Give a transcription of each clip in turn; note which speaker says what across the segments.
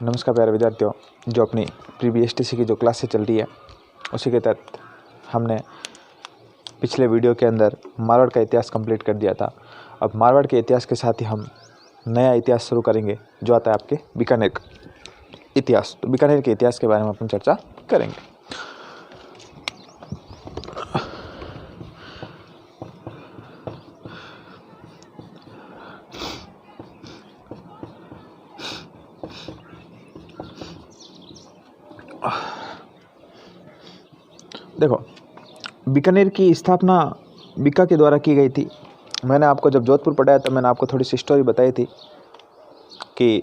Speaker 1: नमस्कार प्यारे विद्यार्थियों, जो अपनी प्री-BSTC की जो क्लासेस चल रही है उसी के तहत हमने पिछले वीडियो के अंदर मारवाड़ का इतिहास कंप्लीट कर दिया था। अब मारवाड़ के इतिहास के साथ ही हम नया इतिहास शुरू करेंगे जो आता है आपके बीकानेर का इतिहास। तो बीकानेर के इतिहास के बारे में अपन चर्चा करेंगे। देखो, बीकानेर की स्थापना बीका के द्वारा की गई थी। मैंने आपको जब जोधपुर पढ़ाया तो मैंने आपको थोड़ी सी स्टोरी बताई थी कि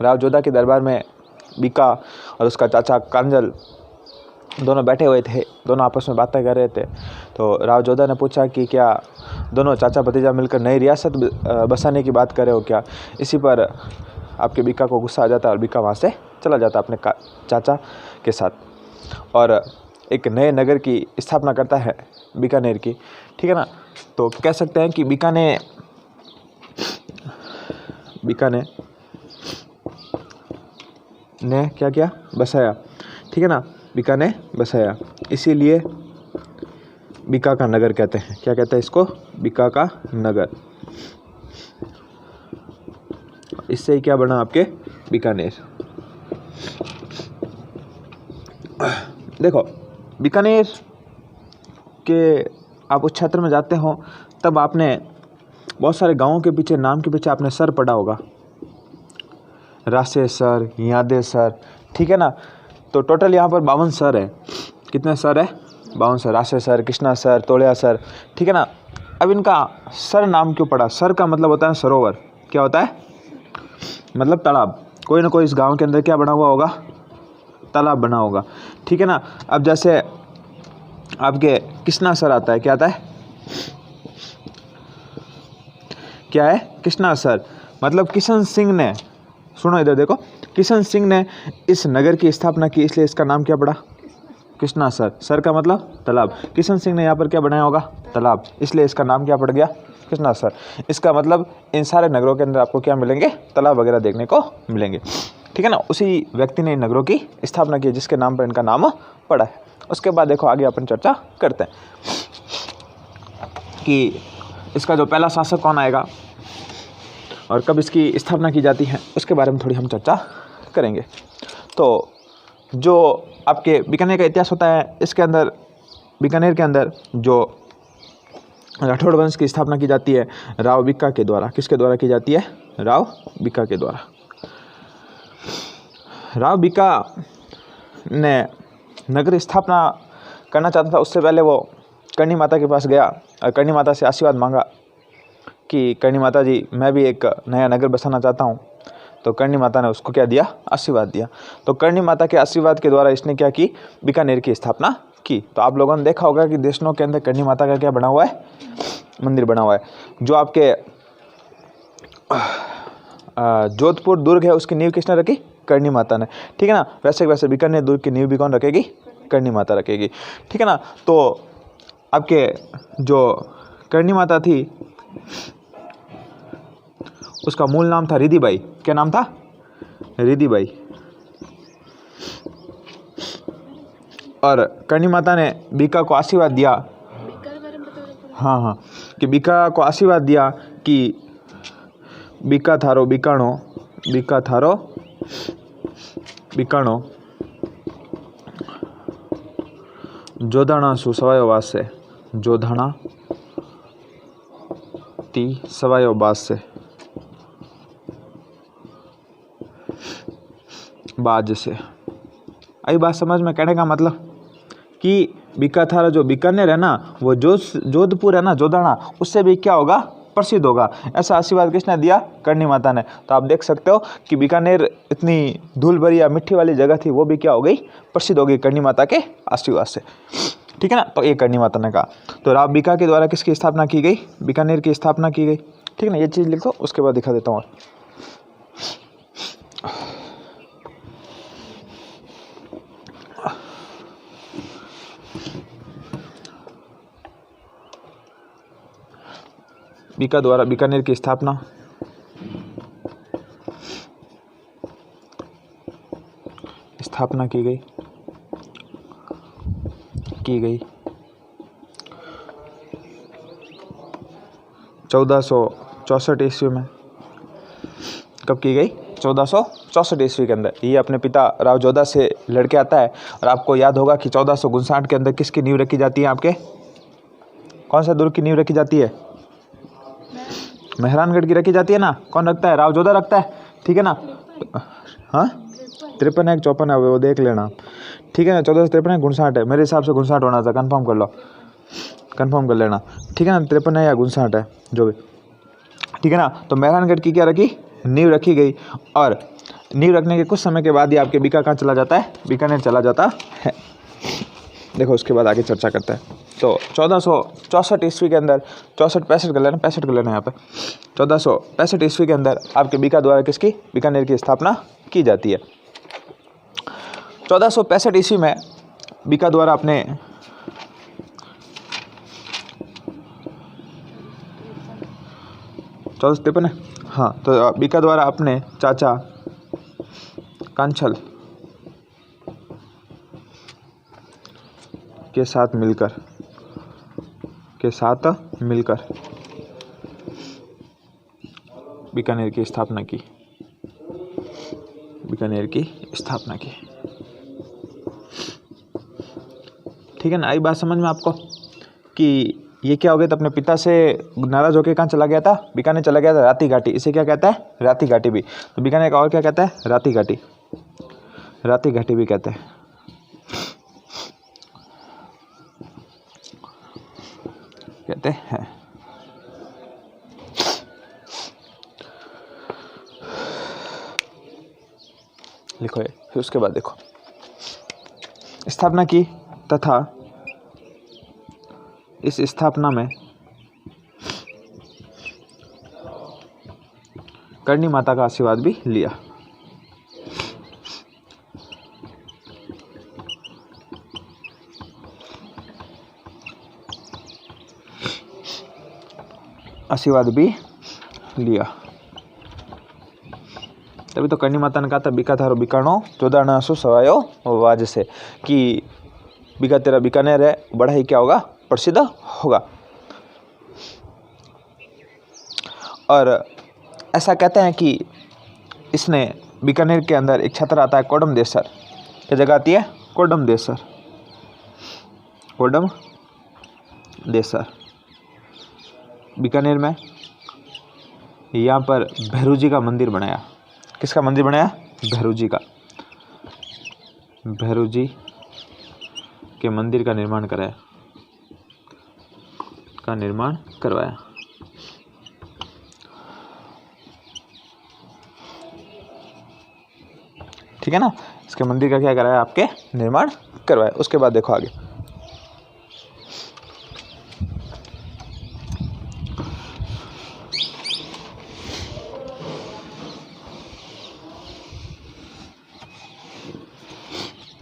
Speaker 1: राव जोधा के दरबार में बीका और उसका चाचा कांजल दोनों बैठे हुए थे। दोनों आपस में बातें कर रहे थे। तो राव जोधा ने पूछा कि क्या दोनों चाचा भतीजा मिलकर नई रियासत बसाने की बात कर रहे हो क्या। इसी पर आपके बीका को गुस्सा आ जाता है और बीका वहाँ से चला जाता अपने चाचा के साथ और एक नए नगर की स्थापना करता है बीकानेर की। ठीक है ना। तो कह सकते हैं कि बीका ने क्या किया, बसाया। ठीक है ना, बीका ने बसाया, इसीलिए बीका का नगर कहते हैं। क्या कहते हैं इसको? बीका का नगर। इससे क्या बना आपके बीकानेर। देखो, बीकानेर के आप उस क्षेत्र में जाते हो तब आपने बहुत सारे गांवों के पीछे, नाम के पीछे आपने सर पढ़ा होगा। रासे सर, यादे सर। ठीक है ना। तो टोटल यहाँ पर 52 सर है। कितने सर है? 52 सर। रासे सर, कृष्णा सर, तोड़िया सर। ठीक है ना। अब इनका सर नाम क्यों पड़ा? सर का मतलब होता है सरोवर। क्या होता है? मतलब तालाब। कोई ना कोई इस गांव के अंदर क्या बना हुआ होगा? तालाब बना होगा। ठीक है ना। अब जैसे आपके कृष्णा सर आता है, क्या आता है? क्या है? कृष्णा सर। मतलब किशन सिंह ने, सुनो इधर देखो, किशन सिंह ने इस नगर की स्थापना की, इसलिए इसका नाम क्या पड़ा? कृष्णा सर। सर का मतलब तालाब। किशन सिंह ने यहाँ पर क्या बनाया होगा? तालाब, इसलिए इसका नाम क्या पड़ गया? कृष्णा सर। इसका मतलब इन सारे नगरों के अंदर आपको क्या मिलेंगे? तालाब वगैरह देखने को मिलेंगे। ठीक है ना। उसी व्यक्ति ने इन नगरों की स्थापना की जिसके नाम पर इनका नाम पड़ा है। उसके बाद देखो आगे अपन चर्चा करते हैं कि इसका जो पहला शासक कौन आएगा और कब इसकी स्थापना की जाती है, उसके बारे में थोड़ी हम चर्चा करेंगे। तो जो आपके बीकानेर का इतिहास होता है, इसके अंदर बीकानेर के अंदर जो राठौड़ वंश की स्थापना की जाती है राव बीका के द्वारा। किसके द्वारा की जाती है? राव बीका के द्वारा। राव बीका ने नगर स्थापना करना चाहता था। उससे पहले वो करणी माता के पास गया और करणी माता से आशीर्वाद मांगा कि करणी माता जी, मैं भी एक नया नगर बसाना चाहता हूँ। तो करणी माता ने उसको क्या दिया? आशीर्वाद दिया। तो करणी माता के आशीर्वाद के द्वारा इसने क्या की? बीकानेर की स्थापना की। तो आप लोगों ने देखा होगा कि देशनों के अंदर करणी माता का क्या बना हुआ है? मंदिर बना हुआ है। जो आपके जोधपुर दुर्ग है उसकी नींव किसने रखी? करणी माता ने। ठीक है ना। वैसे बीकानेर दुर्ग की नींव भी कौन रखेगी? करणी माता रखेगी। ठीक है ना। तो आपके जो करणी माता थी उसका मूल नाम था रिधिबाई। क्या नाम था? रिधिबाई। और करणी माता ने बीका को आशीर्वाद दिया। हाँ, कि बीका को आशीर्वाद दिया कि बीका थारो बीकाणो, बीका थारो बीकाणो जोधाणा सु सवायो वास से, जोधाणा ती सवायो बास से, बाज से। आई बात समझ में? कहने का मतलब कि बीका थारा जो बीकानेर है ना, वो जोधपुर है ना, जोधाणा, उससे भी क्या होगा? प्रसिद्ध होगा। ऐसा आशीर्वाद किसने दिया? करणी माता ने। तो आप देख सकते हो कि बीकानेर इतनी धूल भरी या मिट्टी वाली जगह थी, वो भी क्या हो गई? प्रसिद्ध हो गई करणी माता के आशीर्वाद से। ठीक है ना। तो ये करणी माता ने कहा। तो राव बीका के द्वारा किसकी स्थापना की गई? बीकानेर की स्थापना की गई। ठीक है ना। ये चीज़ लिख दो, उसके बाद दिखा देता हूँ। बीका द्वारा बीकानेर की स्थापना स्थापना की गई 1464 ईस्वी में। कब की गई? 1464 ईस्वी के अंदर। ये अपने पिता राव जोधा से लड़के आता है। और आपको याद होगा कि 1459 के अंदर किसकी नींव रखी जाती है? आपके कौन सा दुर्ग की नींव रखी जाती है? मेहरानगढ़ की रखी जाती है ना। कौन रखता है? राव जोधा रखता है, ठीक है ना। हाँ 53 है 54 है, वो देख लेना, ठीक है ना। 1453 है 59 है, मेरे हिसाब से 59 होना था, कंफर्म कर लो, कंफर्म कर लेना, ठीक है ना। 53 है या 59 है जो भी, ठीक है ना। तो मेहरानगढ़ की क्या रखी? नींव रखी गई। और नींव रखने के कुछ समय के बाद ही आपके बीका कहाँ चला जाता है? बीकानेर चला जाता है। देखो उसके बाद आगे चर्चा करते हैं। तो 1464 ईस्वी के अंदर, 64-65 कर लेना, 65 कर लेना यहाँ पे। 1465 ईस्वी के अंदर आपके बीका द्वारा किसकी? बीकानेर की स्थापना की जाती है। 1465 ईस्वी में बीका द्वारा अपने 1453 है, हाँ, तो बीका द्वारा अपने चाचा कांछल के साथ मिलकर बीकानेर की स्थापना की। ठीक है ना। आई बात समझ में आपको कि ये क्या हो गया? तो अपने पिता से नाराज होकर कहाँ चला गया था? बीकानेर चला गया था, राती घाटी। इसे क्या कहता है? राती घाटी भी। तो बीकानेर का और क्या कहता है? राती घाटी भी कहते हैं। लिखो ये। फिर उसके बाद देखो, स्थापना की तथा इस स्थापना में करणी माता का आशीर्वाद भी लिया। तभी तो करणी माता ने कहा था बीका थारो बीकानो चौदाना सो सवायो वाज से, कि बीका तेरा बीकानेर है, बड़ा ही क्या होगा? प्रसिद्ध होगा। और ऐसा कहते हैं कि इसने बीकानेर के अंदर एक छत्र आता है कोडमदेसर। क्या जगह आती है? कोडमदेसर। बीकानेर में यहाँ पर भैरू जी का मंदिर बनाया। किसका मंदिर बनाया? भैरू जी का। भैरू जी के मंदिर का निर्माण करवाया। ठीक है ना। इसके मंदिर का क्या कराया? आपके निर्माण करवाया। उसके बाद देखो आगे,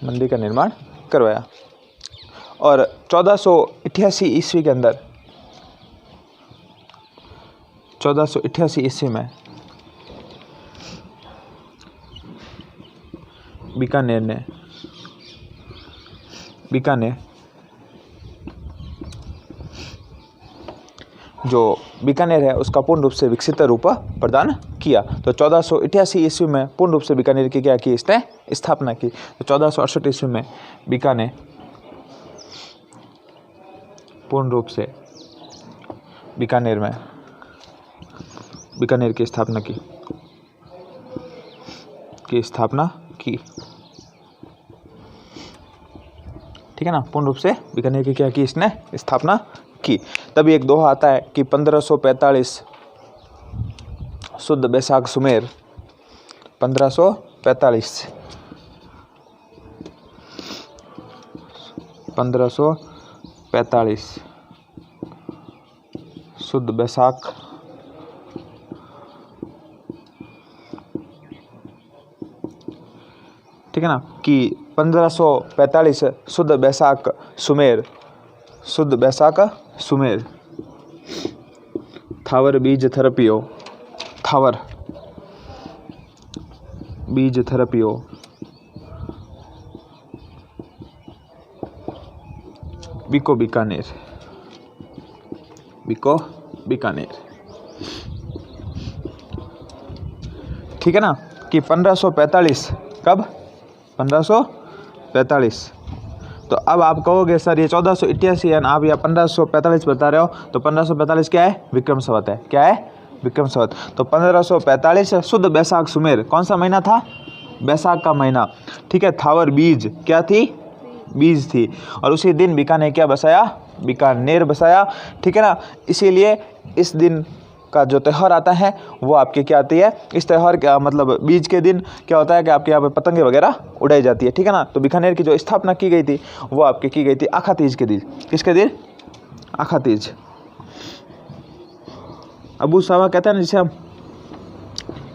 Speaker 1: मंदिर का निर्माण करवाया। और 1488 ईस्वी के अंदर, 1488 ईस्वी में बीकानेर जो बीकानेर है उसका पूर्ण रूप से विकसित रूप प्रदान किया। तो 1488 ईस्वी में पूर्ण रूप से बीकानेर की क्या की? इसने स्थापना की। तो 1468 ईस्वी में बीकानेर पूर्ण रूप से बीकानेर की स्थापना की। ठीक है ना। पूर्ण रूप से बीकानेर की क्या की? इसने स्थापना की। तभी एक दोहा आता है कि 1545 शुद्ध बैसाख सुमेर, 1545 शुद्ध बैसाख ठीक है ना, कि 1545 शुद्ध बैसाख सुमेर थावर बीज थरपियो बीको बीकानेर, बीको बीकानेर, ठीक है ना, कि 1545, कब 1545। तो अब आप कहोगे सर ये 1488 है, आप या 1545 बता रहे हो, तो 1545 क्या है, विक्रम संवत है, क्या है, विक्रम संवत। तो 1545 शुद्ध बैसाख सुमेर, कौन सा महीना था, बैसाख का महीना, ठीक है। थावर बीज क्या थी, बीज थी, और उसी दिन बीकानेर क्या बसाया, बीकानेर बसाया, ठीक है ना। इसीलिए इस दिन का जो त्यौहार आता है वो आपके क्या आती है, इस त्यौहार का मतलब बीज के दिन क्या होता है कि आपके यहाँ पे पतंगे वगैरह उड़ाई जाती है, ठीक है ना। तो बीकानेर की जो स्थापना की गई थी वो आपके की गई थी आखा तीज के दिन, किसके दिन, आखा तीज। अबू सावा कहते हैं ना जिसे हम,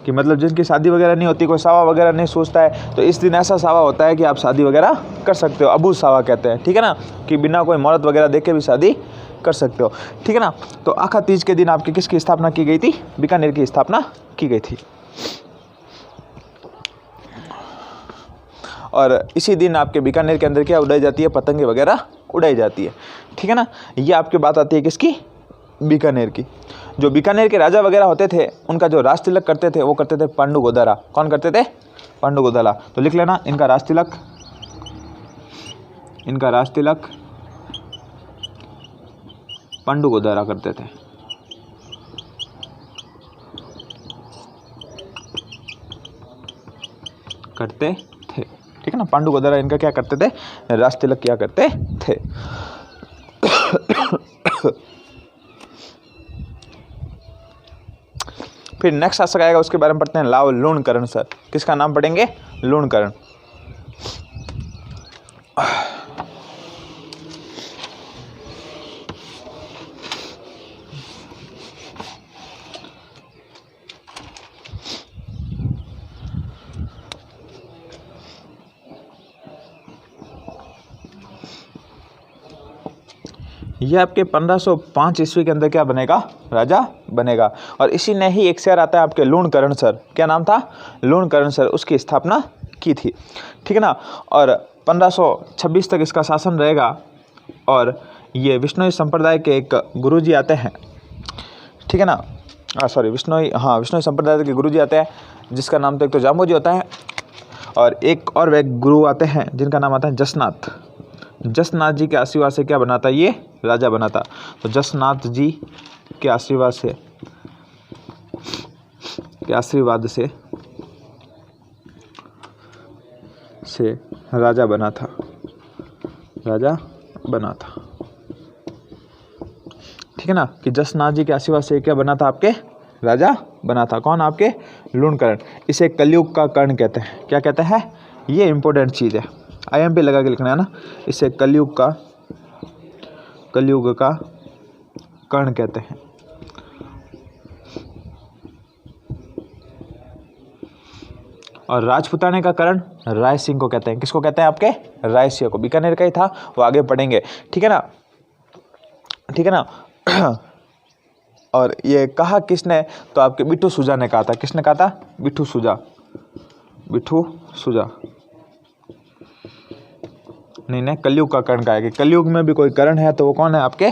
Speaker 1: कि मतलब जिनकी शादी वगैरह नहीं होती, कोई सावा वगैरह नहीं सोचता है, तो इस दिन ऐसा सावा होता है कि आप शादी वगैरह कर सकते हो, अबू सावा कहते हैं, ठीक है ना, कि बिना कोई मुहूर्त वगैरह देखे भी शादी कर सकते हो, ठीक है ना। तो आखा तीज के दिन आपकी किसकी स्थापना की गई थी, बीकानेर की स्थापना की गई थी। और इसी दिन आपके बीकानेर के अंदर क्या उड़ाई जाती है, पतंगे वगैरह उड़ाई जाती है, ठीक है ना। ये आपकी बात आती है किसकी, बीकानेर की। जो बीकानेर के राजा वगैरह होते थे उनका जो राज तिलक करते थे वो करते थे पांडु गोदारा। कौन करते थे, पांडु गोदारा। तो लिख लेना इनका राज तिलक, इनका राज तिलक पांडु गोदारा करते थे, करते थे, ठीक है ना। पांडु गोदारा इनका क्या करते थे, राज तिलक क्या करते थे। फिर नेक्स्ट शासक आएगा उसके बारे में पढ़ते हैं, लाव लूणकरण सर। किसका नाम पढ़ेंगे, लूणकरण। यह आपके 1505 ईस्वी के अंदर क्या बनेगा, राजा बनेगा। और इसी ने ही एक शहर आता है आपके लूणकरण सर, क्या नाम था, लूणकरण सर, उसकी स्थापना की थी, ठीक है ना। और 1526 तक इसका शासन रहेगा। और ये विष्णुई संप्रदाय के एक गुरुजी आते हैं, ठीक है ना, विष्णुई संप्रदाय के गुरुजी आते हैं, जिसका नाम तो एक तो जाम्बू जी होता है, और एक और वे गुरु आते हैं जिनका नाम आता है जसनाथ। जसनाथ जी के आशीर्वाद से क्या बनाता, ये राजा बनाता। तो जसनाथ जी के आशीर्वाद से राजा बना था, राजा बना था, ठीक है ना, कि जसनाथ जी के आशीर्वाद से क्या बना था, आपके राजा बना था। कौन, आपके लूणकरण। इसे कलयुग का कर्ण कहते हैं। क्या कहते हैं, ये इंपॉर्टेंट चीज़ है, IMP लगा के लिखना है ना। इसे कलयुग का कर्ण कहते हैं। और राजपुताने का कर्ण राय सिंह को कहते हैं। किसको कहते हैं, आपके राय सिंह को। बीकानेर का ही था, वो आगे पढ़ेंगे, ठीक है ना, ठीक है ना। और ये कहा किसने, तो आपके बिट्ठू सुजा ने कहा था। किसने कहा था, बिट्ठू सुजा, बिट्ठू सुजा। नहीं, कलयुग का कर्ण का है, कि कलयुग में भी कोई कर्ण है तो वो कौन है, आपके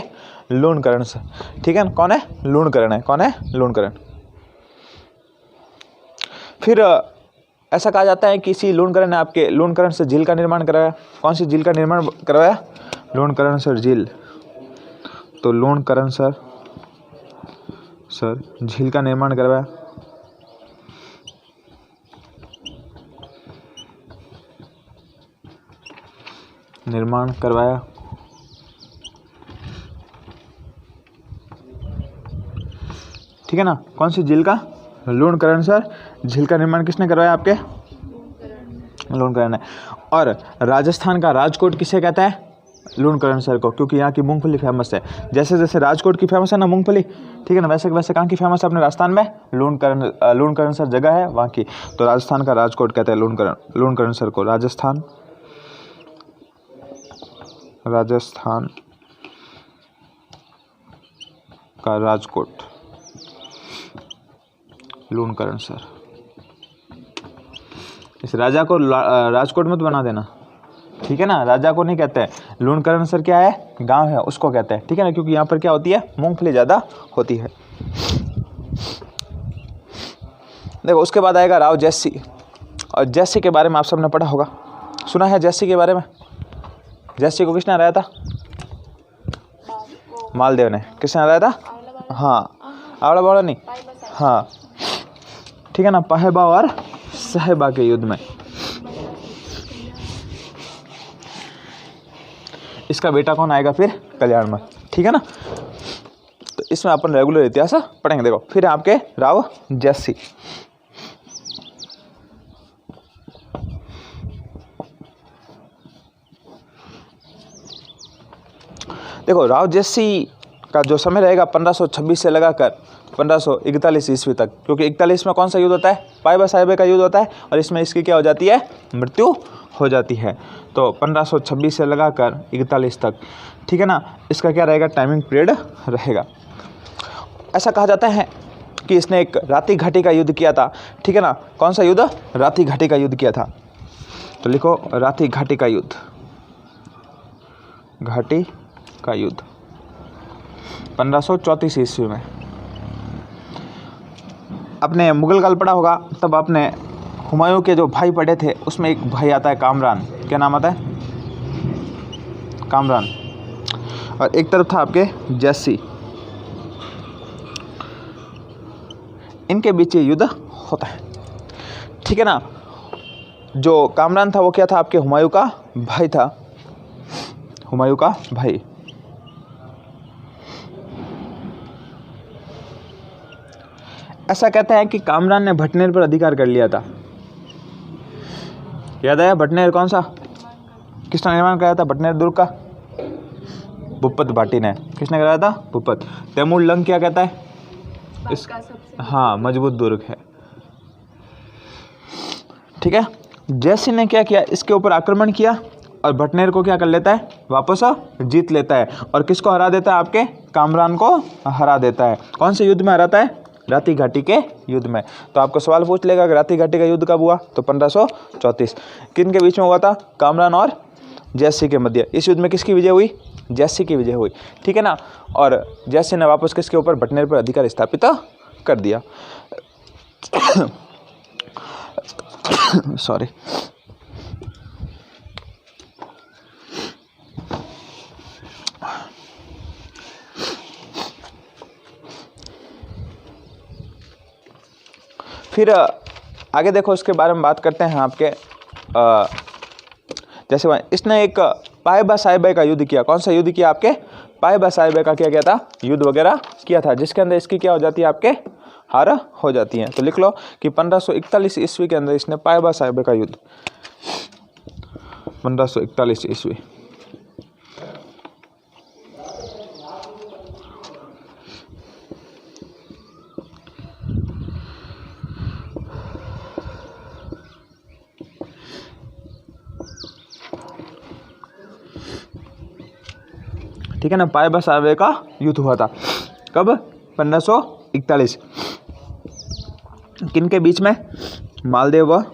Speaker 1: लूणकरण से, ठीक है ना। कौन है, लूणकरण है, कौन है, लूणकरण। फिर ऐसा कहा जाता है कि इसी लूणकरण ने आपके लूणकरण से झील का निर्माण कराया। कौन सी झील का निर्माण करवाया, लूणकरण सर झील। तो लूणकरण सर झील का निर्माण करवाया। ठीक है ना। कौन सी झील का, लूणकरण सर झील का निर्माण किसने करवाया, आपके लूणकरण ने। और राजस्थान का राजकोट किसे कहता है, लूणकरण सर को, क्योंकि यहाँ की मूंगफली फेमस है। जैसे जैसे राजकोट की फेमस है ना मूंगफली, ठीक है ना, वैसे वैसे कहाँ की फेमस है अपने राजस्थान में, लूणकरण सर जगह है वहाँ की। तो राजस्थान का राजकोट कहते हैं लूणकरण सर को। राजस्थान का राजकोट, लूणकरण सर। इस राजा को राजकोट मत बना देना, ठीक है ना, राजा को नहीं कहते हैं। लूणकरण सर क्या है, गांव है, उसको कहते हैं, ठीक है ना, क्योंकि यहाँ पर क्या होती है, मूंगफली ज़्यादा होती है। देखो उसके बाद आएगा राव जैसी। और जैसी के बारे में आप सबने पढ़ा होगा, सुना है जैसी के बारे में। जैसी को किसने हराया था, मालदेव ने। किसने हराया था, हाँ, आवड़ा बावड़ा नहीं, हाँ, ठीक है ना, पाहेबा और साहेबा के युद्ध में। इसका बेटा कौन आएगा फिर, कल्याणमल, ठीक है ना। तो इसमें अपन रेगुलर इतिहास पढ़ेंगे। देखो फिर आपके राव जैसी। देखो राव जैसी का जो समय रहेगा 1526 से लगाकर 1541 ईस्वी तक, क्योंकि 41 में कौन सा युद्ध होता है, पाइबा साहिबे का युद्ध होता है, और इसमें इसकी क्या हो जाती है, मृत्यु हो जाती है। तो 1526 से लगाकर 41 तक, ठीक है ना, इसका क्या रहेगा, टाइमिंग पीरियड रहेगा। ऐसा कहा जाता है कि इसने एक राति घाटी का युद्ध किया था, ठीक है ना। कौन सा युद्ध, राति घाटी का युद्ध किया था। तो लिखो राति घाटी का युद्ध, घाटी का युद्ध 1534 ईस्वी में। अपने मुगल काल पढ़ा होगा, तब आपने हुमायूं के जो भाई पढ़े थे, उसमें एक भाई आता है कामरान। क्या नाम आता है, कामरान। और एक तरफ था आपके जैसी। इनके बीच ये युद्ध होता है, ठीक है ना। जो कामरान था वो क्या था, आपके हुमायूं का भाई था, हुमायूं का भाई। ऐसा कहते हैं कि कामरान ने भटनेर पर अधिकार कर लिया था। याद आया, भटनेर कौन सा, किसने निर्माण कराया था भटनेर दुर्ग का, भूपत भाटी ने। किसने कराया था, भूपत। तैमूर लंग क्या कहता है, इस, हाँ, मजबूत दुर्ग है, ठीक है। जैसी ने क्या किया, इसके ऊपर आक्रमण किया और भटनेर को क्या कर लेता है, वापस जीत लेता है। और किसको हरा देता है, आपके कामरान को हरा देता है। कौन से युद्ध में हराता है, राति घाटी के युद्ध में। तो आपको सवाल पूछ लेगा कि राति घाटी का युद्ध कब हुआ, तो 1534। किन के बीच में हुआ था, कामरान और जैसी के मध्य। इस युद्ध में किसकी विजय हुई, जैसी की विजय हुई, ठीक है ना। और जैसी ने वापस किसके ऊपर, भटनेर पर अधिकार स्थापित कर दिया। सॉरी। फिर आगे देखो, इसके बारे में बात करते हैं आपके। जैसे इसने एक पाइबा साहिबे का युद्ध किया। कौन सा युद्ध किया, आपके पाइबा साहिबे का क्या था, युद्ध वगैरह किया था, जिसके अंदर इसकी क्या हो जाती है, आपके हार हो जाती है। तो लिख लो कि 1541 ईस्वी के अंदर इसने पाइबा साहिबे का युद्ध, 1541 ईस्वी। ठीक है ना, पाइबा साहिबे का युद्ध हुआ था। कब, 1541। किन के बीच में, मालदेव व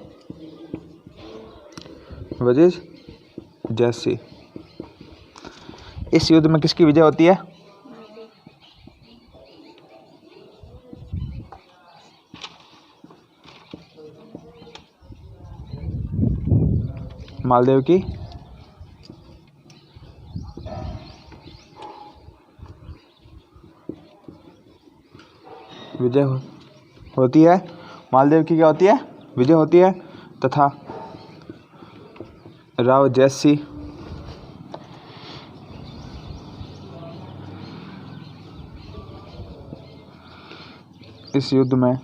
Speaker 1: वजीर जैसी। इस युद्ध में किसकी विजय होती है, मालदेव की विजय होती है, मालदेव की क्या होती है, विजय होती है। तथा राव जैसी इस युद्ध में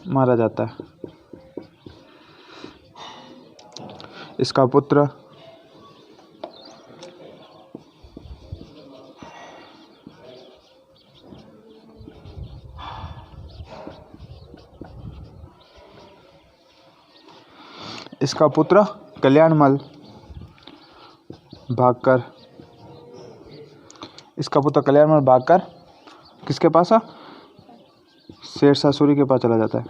Speaker 1: मारा जाता है। इसका पुत्र कल्याणमल भागकर, किसके पास, शेरशाह सूरी के पास चला जाता है।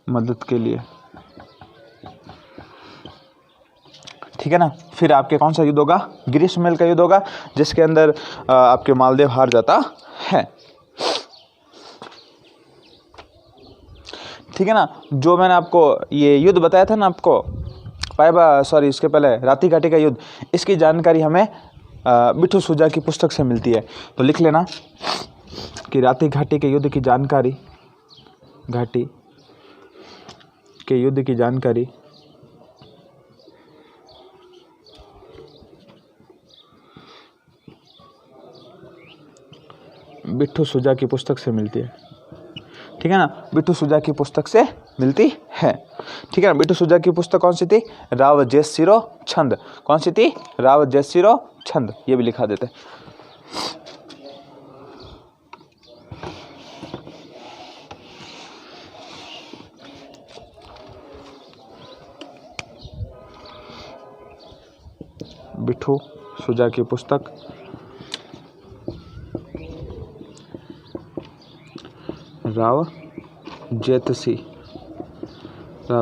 Speaker 1: मदद के लिए, ठीक है ना। फिर आपके कौन सा युद्ध होगा, गिरी सुमेल का युद्ध होगा, जिसके अंदर आपके मालदेव हार जाता है, ठीक है ना। जो मैंने आपको ये युद्ध बताया था ना आपको इसके पहले राती घाटी का युद्ध, इसकी जानकारी हमें बिट्ठू सुजा की पुस्तक से मिलती है। तो लिख लेना कि राती घाटी के युद्ध की जानकारी, घाटी के युद्ध की जानकारी बिट्ठू सुजा की पुस्तक से मिलती है, ठीक है ना। बिट्ठू सुजा की पुस्तक से मिलती है, ठीक है ना। बिट्ठू सुजा की पुस्तक कौन सी थी, राव जयसिरो छंद, कौन सी थी, राव जयसिरो छंद, ये भी लिखा देते। बिट्ठू सुजा की पुस्तक राव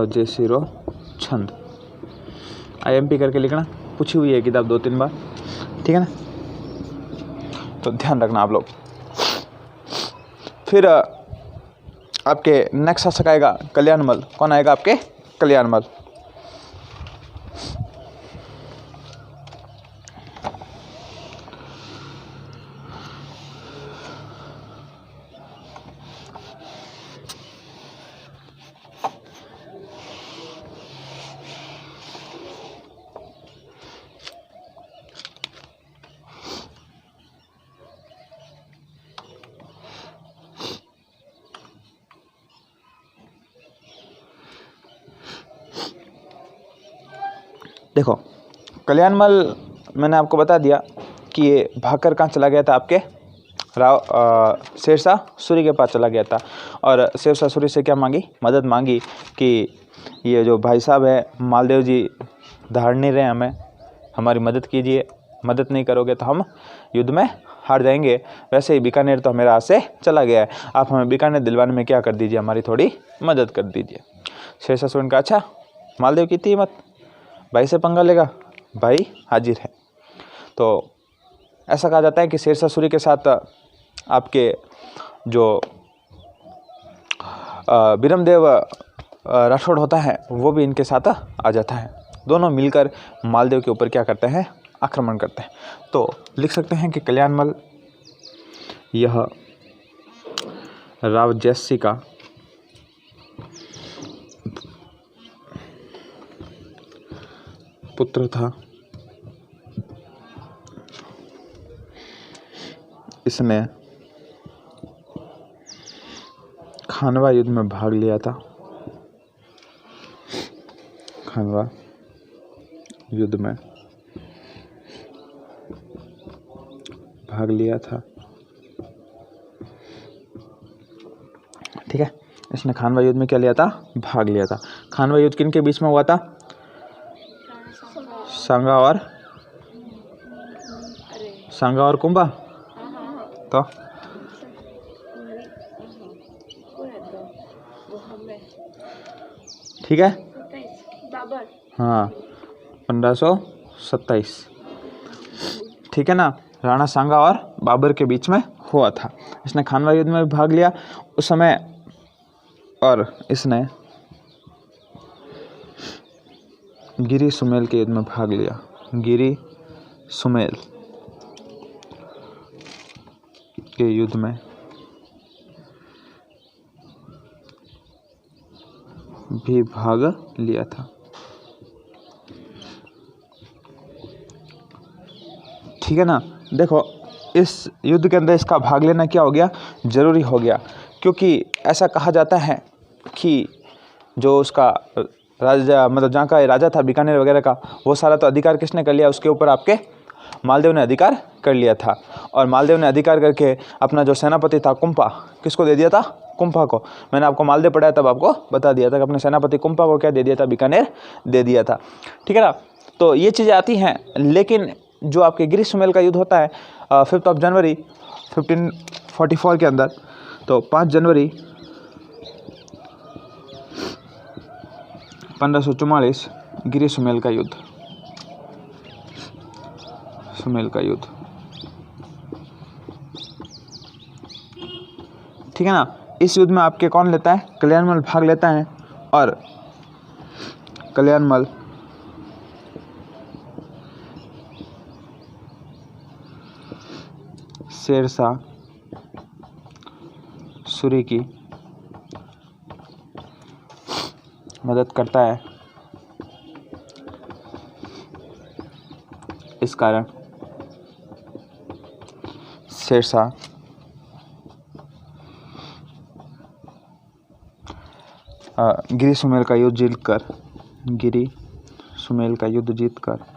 Speaker 1: जयसिरो छंद, IMP करके लिखना, पूछी हुई है किताब 2-3 बार, ठीक है ना, तो ध्यान रखना आप लोग। फिर आपके नेक्स्ट शासक आएगा कल्याणमल, कौन आएगा आपके, कल्याणमल। देखो कल्याणमल मैंने आपको बता दिया कि ये भागकर कहाँ चला गया था, आपके शेरशाह सूरी के पास चला गया था, और शेरशाह सूरी से क्या मांगी, मदद मांगी कि ये जो भाई साहब है मालदेव जी धाड़ नहीं रहे, हमें हमारी मदद कीजिए, मदद नहीं करोगे तो हम युद्ध में हार जाएंगे। वैसे ही बीकानेर तो मेरा हाथ से चला गया है, आप हमें बीकानेर दिलवाने में क्या कर दीजिए, हमारी थोड़ी मदद कर दीजिए। शेरशाह सूरी ने कहा अच्छा मालदेव की हिम्मत, भाई से पंगा लेगा, भाई हाजिर है। तो ऐसा कहा जाता है कि शेरशाह सूरी के साथ आपके जो बीरमदेव राठौड़ होता है वो भी इनके साथ आ जाता है, दोनों मिलकर मालदेव के ऊपर क्या करते हैं, आक्रमण करते हैं। तो लिख सकते हैं कि कल्याणमल यह राव जयसी का पुत्र था, इसने खानवा युद्ध में भाग लिया था, खानवा युद्ध में भाग लिया था, ठीक है। इसने खानवा युद्ध में क्या लिया था, भाग लिया था। खानवा युद्ध किन के बीच में हुआ था, सांगा और कुंभा, तो ठीक है, हाँ 1527, ठीक है ना, राणा सांगा और बाबर के बीच में हुआ था। इसने खानवा युद्ध में भाग लिया उस समय, और इसने गिरी सुमेल के युद्ध में भाग लिया, गिरी सुमेल के युद्ध में भी भाग लिया था, ठीक है ना। देखो इस युद्ध के अंदर इसका भाग लेना क्या हो गया, जरूरी हो गया, क्योंकि ऐसा कहा जाता है कि जो उसका राजा, मतलब जहाँ का राजा था बीकानेर वगैरह का, वो सारा तो अधिकार किसने कर लिया, उसके ऊपर आपके मालदेव ने अधिकार कर लिया था। और मालदेव ने अधिकार करके अपना जो सेनापति था कुंपा, किसको दे दिया था, कुंपा को। मैंने आपको मालदेव पढ़ाया तब आपको बता दिया था कि अपने सेनापति कुंपा को क्या दे दिया था, बीकानेर दे दिया था, ठीक है ना। तो ये चीज़ें आती हैं, लेकिन जो आपके गिरी सुमेल का युद्ध होता है 5 जनवरी 1544 के अंदर, तो 5 जनवरी 1544 गिरी सुमेल का युद्ध, सुमेल का युद्ध, ठीक है ना। इस युद्ध में आपके कौन लेता है, कल्याणमल भाग लेता है और कल्याणमल शेरशाह सूरी की मदद करता है। इस कारण शेरशाह गिरी सुमेल का युद्ध जीतकर, गिरी सुमेल का युद्ध जीतकर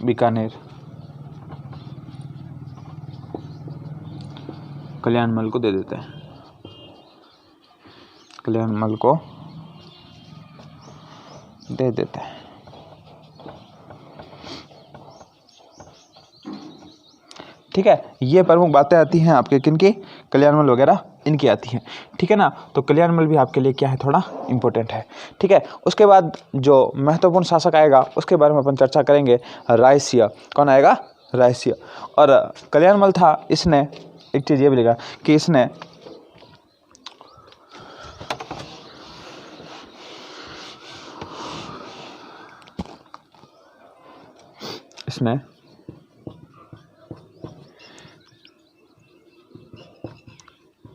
Speaker 1: बीकानेर कल्याणमल को दे देते हैं, कल्याणमल को दे देते हैं। ठीक है, ये प्रमुख बातें आती हैं आपके किनकी, कल्याणमल वगैरह इनकी आती हैं, ठीक है ना। तो कल्याणमल भी आपके लिए क्या है, थोड़ा इम्पोर्टेंट है, ठीक है। उसके बाद जो महत्वपूर्ण शासक आएगा उसके बारे में अपन चर्चा करेंगे, रायसिंह। कौन आएगा, रायसिंह। और कल्याणमल था, इसने एक चीज़ ये भी लिखा कि इसने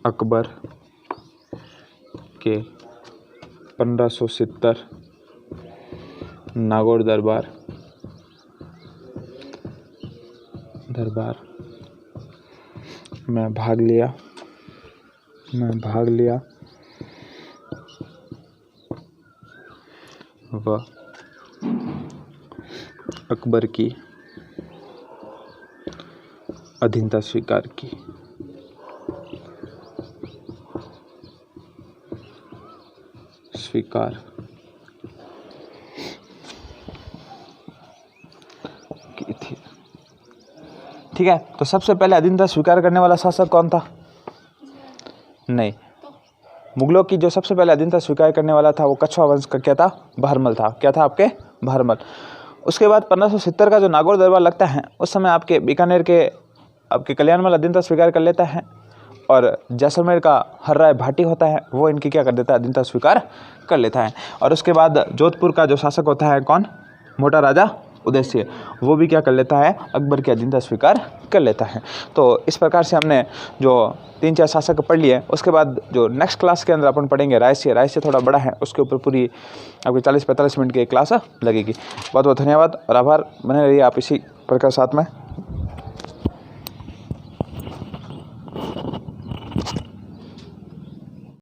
Speaker 1: अकबर के 1570 नागौर दरबार में भाग लिया व अकबर की अधीनता स्वीकार की। थी, ठीक है। तो सबसे पहले अधीनता स्वीकार करने वाला शासक कौन था, नहीं, मुगलों की जो सबसे पहले अधीनता स्वीकार करने वाला था वो कछवा वंश का क्या था, बहरमल था। क्या था आपके, बहरमल। उसके बाद 1570 का जो नागौर दरबार लगता है उस समय आपके बीकानेर के आपके कल्याणमल अधीनता स्वीकार कर लेता है और जैसलमेर का हर राय भाटी होता है वो इनकी क्या कर देता है, अधीनता स्वीकार कर लेता है। और उसके बाद जोधपुर का जो शासक होता है कौन, मोटा राजा उदय सिंह, वो भी क्या कर लेता है, अकबर की अधीनता स्वीकार कर लेता है। तो इस प्रकार से हमने जो 3-4 शासक पढ़ लिए। उसके बाद जो नेक्स्ट क्लास के अंदर अपन पढ़ेंगे रायसिंह थोड़ा बड़ा है, उसके ऊपर पूरी आपकी 40-45 मिनट की क्लास लगेगी। बहुत बहुत धन्यवाद और आभार, बने रहिए आप इसी प्रकार साथ में।